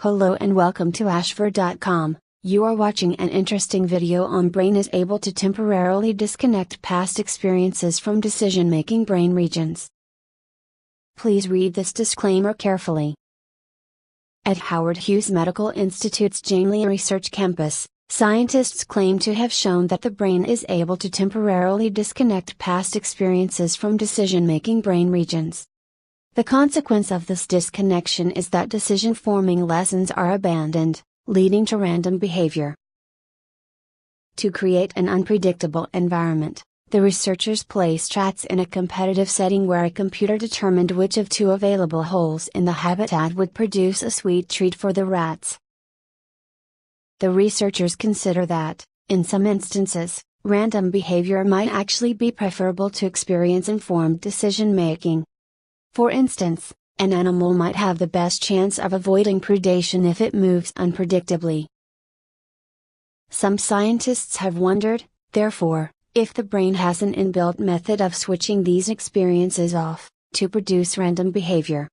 Hello and welcome to Ashford.com. You are watching an interesting video on brain is able to temporarily disconnect past experiences from decision-making brain regions. Please read this disclaimer carefully. At Howard Hughes Medical Institute's Janelli Research Campus, scientists claim to have shown that the brain is able to temporarily disconnect past experiences from decision-making brain regions. The consequence of this disconnection is that decision-forming lessons are abandoned, leading to random behavior. To create an unpredictable environment, the researchers placed rats in a competitive setting where a computer determined which of two available holes in the habitat would produce a sweet treat for the rats. The researchers consider that, in some instances, random behavior might actually be preferable to experience-informed decision-making. For instance, an animal might have the best chance of avoiding predation if it moves unpredictably. Some scientists have wondered, therefore, if the brain has an inbuilt method of switching these experiences off, to produce random behavior.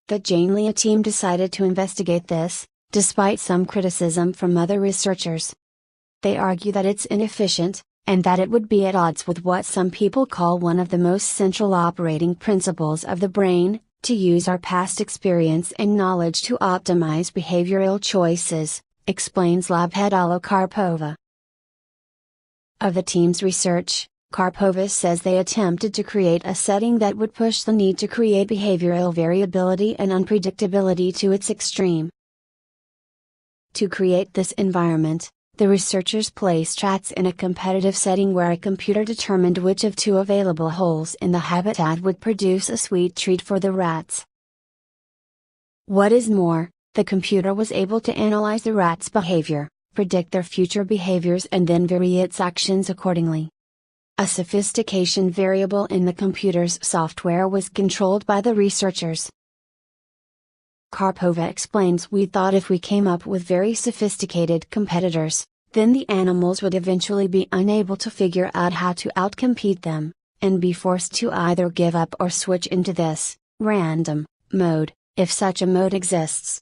The Janelli team decided to investigate this, despite some criticism from other researchers. They argue that it's inefficient, and that it would be at odds with what some people call one of the most central operating principles of the brain, to use our past experience and knowledge to optimize behavioral choices, explains lab head Alla Karpova. Of the team's research, Karpova says they attempted to create a setting that would push the need to create behavioral variability and unpredictability to its extreme. To create this environment, the researchers placed rats in a competitive setting where a computer determined which of two available holes in the habitat would produce a sweet treat for the rats. What is more, the computer was able to analyze the rats' behavior, predict their future behaviors and then vary its actions accordingly. A sophistication variable in the computer's software was controlled by the researchers. Karpova explains, "We thought if we came up with very sophisticated competitors, then the animals would eventually be unable to figure out how to outcompete them, and be forced to either give up or switch into this random mode, if such a mode exists."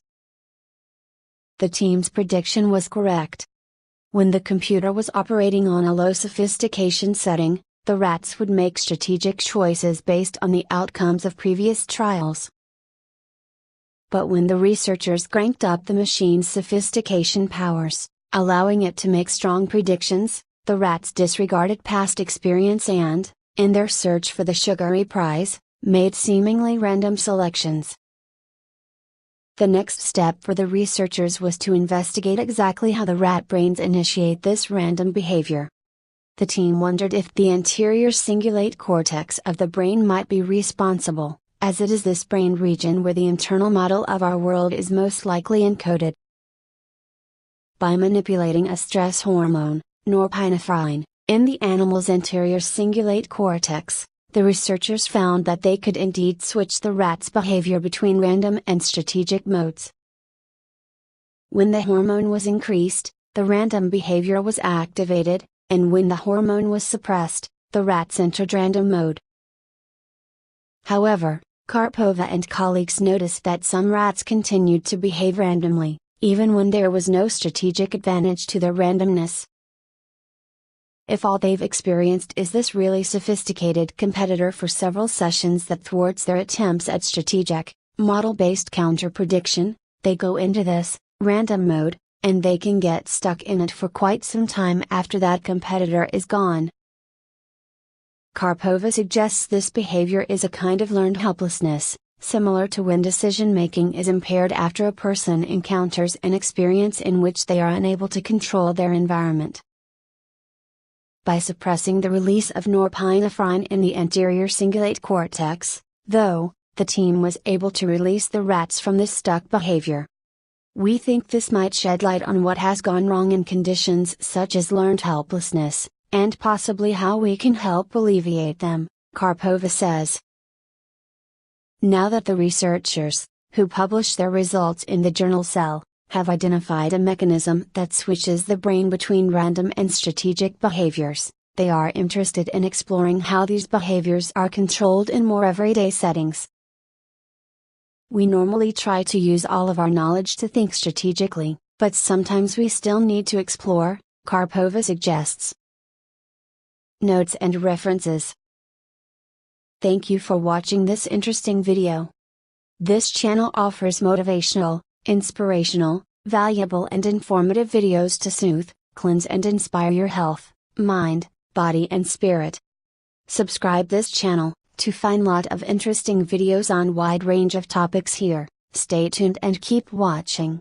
The team's prediction was correct. When the computer was operating on a low sophistication setting, the rats would make strategic choices based on the outcomes of previous trials. But when the researchers cranked up the machine's sophistication powers, allowing it to make strong predictions, the rats disregarded past experience and, in their search for the sugary prize, made seemingly random selections. The next step for the researchers was to investigate exactly how the rat brains initiate this random behavior. The team wondered if the anterior cingulate cortex of the brain might be responsible, as it is this brain region where the internal model of our world is most likely encoded. By manipulating a stress hormone, norepinephrine, in the animal's anterior cingulate cortex, the researchers found that they could indeed switch the rat's behavior between random and strategic modes. When the hormone was increased, the random behavior was activated, and when the hormone was suppressed, the rats entered random mode. However, Karpova and colleagues noticed that some rats continued to behave randomly, even when there was no strategic advantage to their randomness. If all they've experienced is this really sophisticated competitor for several sessions that thwarts their attempts at strategic, model-based counter-prediction, they go into this random mode, and they can get stuck in it for quite some time after that competitor is gone. Karpova suggests this behavior is a kind of learned helplessness, similar to when decision-making is impaired after a person encounters an experience in which they are unable to control their environment. By suppressing the release of norepinephrine in the anterior cingulate cortex, though, the team was able to release the rats from this stuck behavior. "We think this might shed light on what has gone wrong in conditions such as learned helplessness, and possibly how we can help alleviate them," Karpova says. Now that the researchers, who published their results in the journal Cell, have identified a mechanism that switches the brain between random and strategic behaviors, they are interested in exploring how these behaviors are controlled in more everyday settings. We normally try to use all of our knowledge to think strategically, but sometimes we still need to explore, Karpova suggests. Notes and references. Thank you for watching this interesting video. This channel offers motivational, inspirational, valuable and informative videos to soothe, cleanse and inspire your health, mind, body and spirit. Subscribe this channel to find lot of interesting videos on wide range of topics here. Stay tuned and keep watching.